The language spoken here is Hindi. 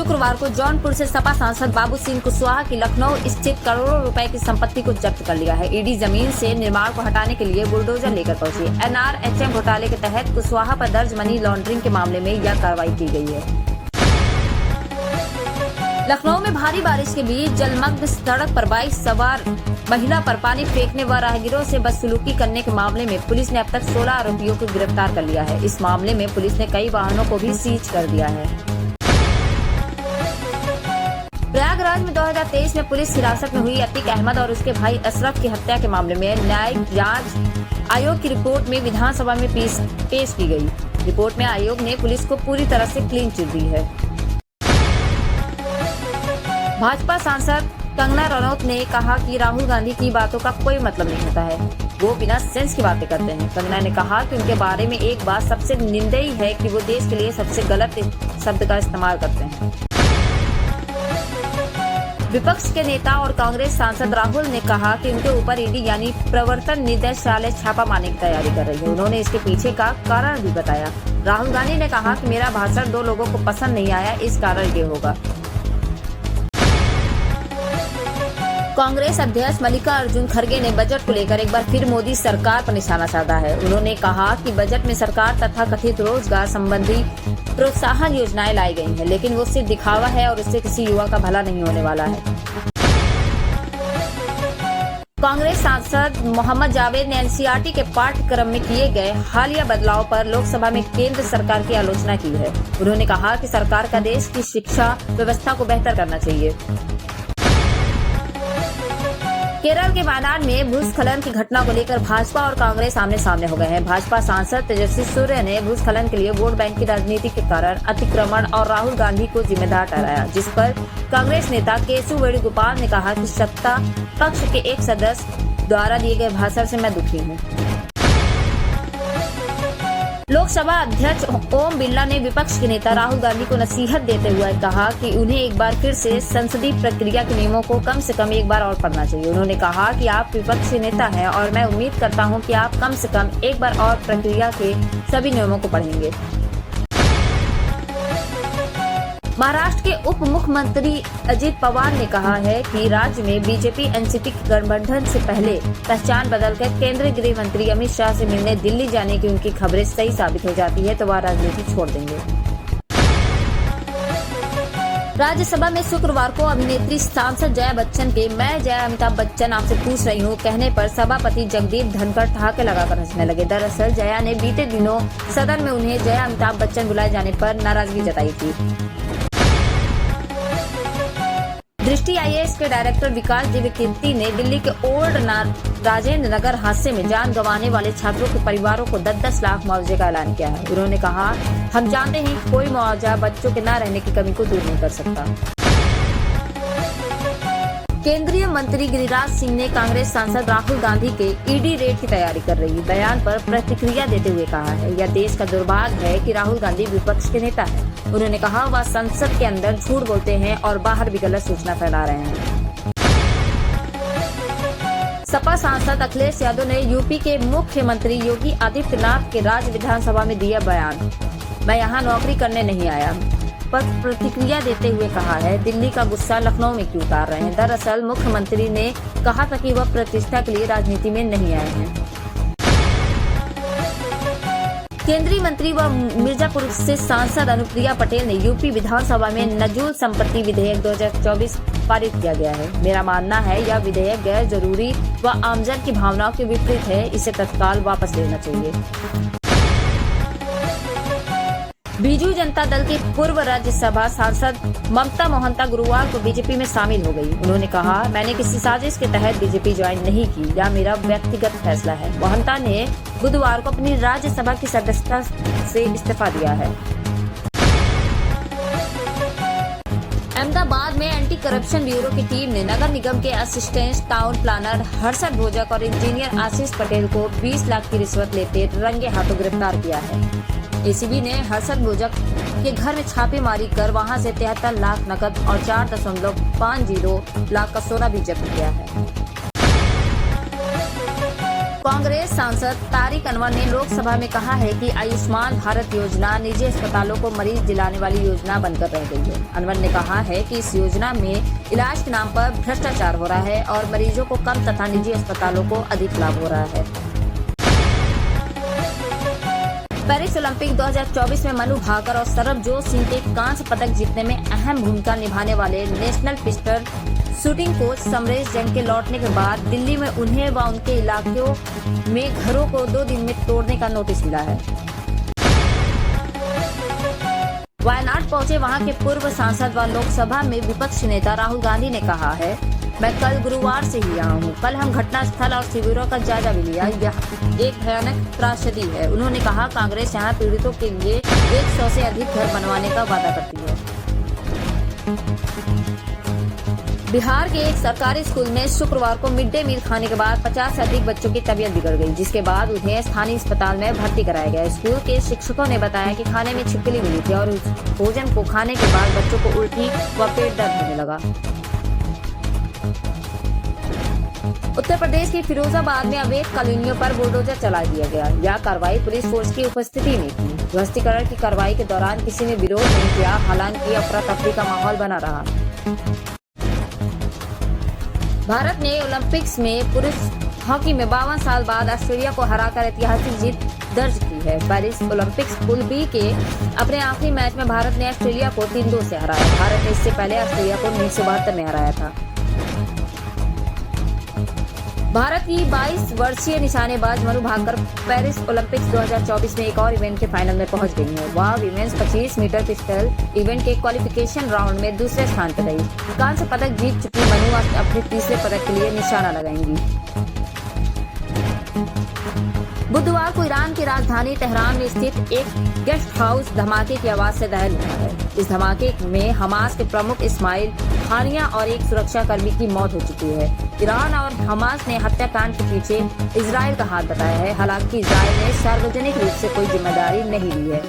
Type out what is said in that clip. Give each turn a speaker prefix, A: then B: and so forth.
A: शुक्रवार को जौनपुर से सपा सांसद बाबू सिंह कुशवाहा की लखनऊ स्थित करोड़ों रुपए की संपत्ति को जब्त कर लिया है। ईडी जमीन से निर्माण को हटाने के लिए बुलडोजर लेकर पहुंची। एनआरएचएम घोटाले के तहत कुशवाहा पर दर्ज मनी लॉन्ड्रिंग के मामले में यह कार्रवाई की गई है। लखनऊ में भारी बारिश के बीच जलमग्न सड़क पर बाइक सवार महिला पर पानी फेंकने व राहगीरों से बदसलूकी करने के मामले में पुलिस ने अब तक 16 आरोपियों को गिरफ्तार कर लिया है। इस मामले में पुलिस ने कई वाहनों को भी सीज कर दिया है। प्रयागराज में 2023 में पुलिस हिरासत में हुई अतीक अहमद और उसके भाई अशरफ की हत्या के मामले में न्यायिक जांच आयोग की रिपोर्ट में विधानसभा में पेश की गई। रिपोर्ट में आयोग ने पुलिस को पूरी तरह से क्लीन चिट दी है। भाजपा सांसद कंगना रनौत ने कहा कि राहुल गांधी की बातों का कोई मतलब नहीं होता है, वो बिना सेंस की बातें करते हैं। कंगना ने कहा कि उनके बारे में एक बात सबसे निंदनीय है कि वो देश के लिए सबसे गलत शब्द का इस्तेमाल करते हैं। विपक्ष के नेता और कांग्रेस सांसद राहुल ने कहा कि उनके ऊपर ईडी यानी प्रवर्तन निदेशालय छापा मारने की तैयारी कर रही है। उन्होंने इसके पीछे का कारण भी बताया। राहुल गांधी ने कहा कि मेरा भाषण 2 लोगों को पसंद नहीं आया, इस कारण ये होगा। कांग्रेस अध्यक्ष मल्लिकार्जुन खड़गे ने बजट को लेकर एक बार फिर मोदी सरकार पर निशाना साधा है। उन्होंने कहा कि बजट में सरकार तथा कथित रोजगार संबंधी प्रोत्साहन योजनाएं लाई गई हैं, लेकिन वो सिर्फ दिखावा है और उससे किसी युवा का भला नहीं होने वाला है। कांग्रेस सांसद मोहम्मद जावेद ने एनसीईआरटी के पाठ्यक्रम में किए गए हालिया बदलाव पर लोकसभा में केंद्र सरकार की आलोचना की है। उन्होंने कहा कि सरकार का देश की शिक्षा व्यवस्था को बेहतर करना चाहिए। केरल के वायनाड में भूस्खलन की घटना को लेकर भाजपा और कांग्रेस आमने सामने हो गए हैं। भाजपा सांसद तेजस्वी सूर्य ने भूस्खलन के लिए वोट बैंक की राजनीति के कारण अतिक्रमण और राहुल गांधी को जिम्मेदार ठहराया, जिस पर कांग्रेस नेता केशव वेणुगोपाल ने कहा कि सत्ता पक्ष के एक सदस्य द्वारा दिए गए भाषण से मैं दुखी हूँ। लोकसभा अध्यक्ष ओम बिरला ने विपक्ष के नेता राहुल गांधी को नसीहत देते हुए कहा कि उन्हें एक बार फिर से संसदीय प्रक्रिया के नियमों को कम से कम एक बार और पढ़ना चाहिए। उन्होंने कहा कि आप विपक्षी नेता हैं और मैं उम्मीद करता हूं कि आप कम से कम एक बार और प्रक्रिया के सभी नियमों को पढ़ेंगे। महाराष्ट्र के उप मुख्यमंत्री अजित पवार ने कहा है कि राज्य में बीजेपी एनसीपी के गठबंधन से पहले पहचान बदलकर केंद्रीय गृह मंत्री अमित शाह से मिलने दिल्ली जाने की उनकी खबरें सही साबित हो जाती है तो वह राजनीति छोड़ देंगे। राज्यसभा में शुक्रवार को अभिनेत्री सांसद जया बच्चन के मैं जया अमिताभ बच्चन आपसे पूछ रही हूँ कहने पर सभापति जगदीप धनखड़ ठहाके लगाकर हंसने लगे। दरअसल जया ने बीते दिनों सदन में उन्हें जया अमिताभ बच्चन बुलाए जाने पर नाराजगी जताई थी। दृष्टि आईएएस के डायरेक्टर विकास दिव्यकीर्ति ने दिल्ली के ओल्ड राजेंद्र नगर हादसे में जान गंवाने वाले छात्रों के परिवारों को 10-10 लाख मुआवजे का ऐलान किया है। उन्होंने कहा, हम जानते हैं कि कोई मुआवजा बच्चों के न रहने की कमी को दूर नहीं कर सकता। केंद्रीय मंत्री गिरिराज सिंह ने कांग्रेस सांसद राहुल गांधी के ईडी रेड की तैयारी कर रही बयान पर प्रतिक्रिया देते हुए कहा है, यह देश का दुर्भाग्य है कि राहुल गांधी विपक्ष के नेता है। उन्होंने कहा, वह संसद के अंदर झूठ बोलते हैं और बाहर भी गलत सूचना फैला रहे हैं। सपा सांसद अखिलेश यादव ने यूपी के मुख्यमंत्री योगी आदित्यनाथ के राज्य विधानसभा में दिया बयान, मैं यहाँ नौकरी करने नहीं आया, पर प्रतिक्रिया देते हुए कहा है, दिल्ली का गुस्सा लखनऊ में क्यों उतार रहे हैं। दरअसल मुख्यमंत्री ने कहा था कि वह प्रतिष्ठा के लिए राजनीति में नहीं आए हैं। केंद्रीय मंत्री व मिर्जापुर से सांसद अनुप्रिया पटेल ने यूपी विधानसभा में नजूल संपत्ति विधेयक 2024 पारित किया गया है। मेरा मानना है यह विधेयक गैर जरूरी व आमजन की भावनाओं के विपरीत है, इसे तत्काल वापस लेना चाहिए। बीजू जनता दल की पूर्व राज्यसभा सांसद ममता मोहंता गुरुवार को बीजेपी में शामिल हो गई। उन्होंने कहा, मैंने किसी साजिश के तहत बीजेपी ज्वाइन नहीं की, यह मेरा व्यक्तिगत फैसला है। मोहंता ने बुधवार को अपनी राज्यसभा की सदस्यता से इस्तीफा दिया है। अहमदाबाद में एंटी करप्शन ब्यूरो की टीम ने नगर निगम के असिस्टेंट टाउन प्लानर हर्षद भोजक और इंजीनियर आशीष पटेल को 20 लाख की रिश्वत लेते रंगे हाथों गिरफ्तार किया है। एसीबी ने हर्षद भोजक के घर में छापेमारी कर वहां से 73 लाख नकद और 4.50 लाख का सोना भी जब्त किया है। कांग्रेस सांसद तारिक अनवर ने लोकसभा में कहा है कि आयुष्मान भारत योजना निजी अस्पतालों को मरीज दिलाने वाली योजना बनकर रह गई है। अनवर ने कहा है कि इस योजना में इलाज के नाम पर भ्रष्टाचार हो रहा है और मरीजों को कम तथा निजी अस्पतालों को अधिक लाभ हो रहा है। पेरिस ओलंपिक 2024 में मनु भाकर और सरबजोत सिंह के कांस्य पदक जीतने में अहम भूमिका निभाने वाले national pistol shooting coach Samaresh जंग के लौटने के बाद दिल्ली में उन्हें व उनके इलाकों में घरों को 2 दिन में तोड़ने का नोटिस मिला है। वायनाड पहुंचे वहां के पूर्व सांसद व लोकसभा में विपक्ष नेता राहुल गांधी ने कहा है, मैं कल गुरुवार से ही यहाँ हूँ। कल हम घटना स्थल और शिविरों का जायजा भी लिया। यह एक भयानक त्रासदी है। उन्होंने कहा, कांग्रेस यहाँ पीड़ितों के लिए 100 से अधिक घर बनवाने का वादा करती है। बिहार के एक सरकारी स्कूल में शुक्रवार को मिड डे मील खाने के बाद 50 से अधिक बच्चों की तबीयत बिगड़ गई, जिसके बाद उन्हें स्थानीय अस्पताल में भर्ती कराया गया। स्कूल के शिक्षकों ने बताया कि खाने में छिपकली मिली थी और उस भोजन को खाने के बाद बच्चों को उल्टी व पेट दर्द होने लगा। उत्तर प्रदेश के फिरोजाबाद में अवैध कॉलोनियों पर बुलडोजर चला दिया गया। यह कार्रवाई पुलिस फोर्स की उपस्थिति में की। ध्वस्तीकरण की कार्रवाई के दौरान किसी ने विरोध नहीं किया, हालांकि अफरा तफरी का माहौल बना रहा। भारत ने ओलंपिक्स में पुरुष हॉकी में 52 साल बाद ऑस्ट्रेलिया को हराकर ऐतिहासिक जीत दर्ज की है। पेरिस ओलंपिक्स पूल बी के अपने आखिरी मैच में भारत ने ऑस्ट्रेलिया को 3-2 से हराया। भारत ने इससे पहले ऑस्ट्रेलिया को 1972 में हराया था। भारत की 22 वर्षीय निशानेबाज मनु भाकर पेरिस ओलंपिक्स 2024 में एक और इवेंट के फाइनल में पहुंच गई है। वह विमेंस 25 मीटर पिस्टल इवेंट के क्वालिफिकेशन राउंड में दूसरे स्थान पर रही। कांस्य पदक जीत चुकी मनु अपने तीसरे पदक के लिए निशाना लगाएंगी। बुधवार को ईरान की राजधानी तेहरान में स्थित एक गेस्ट हाउस धमाके की आवाज से दहल उठा है। इस धमाके में हमास के प्रमुख इस्माइल हानिया और एक सुरक्षाकर्मी की मौत हो चुकी है। ईरान और हमास ने हत्याकांड के पीछे इजराइल का हाथ बताया है। हालांकि इजराइल ने सार्वजनिक रूप से कोई जिम्मेदारी नहीं ली है।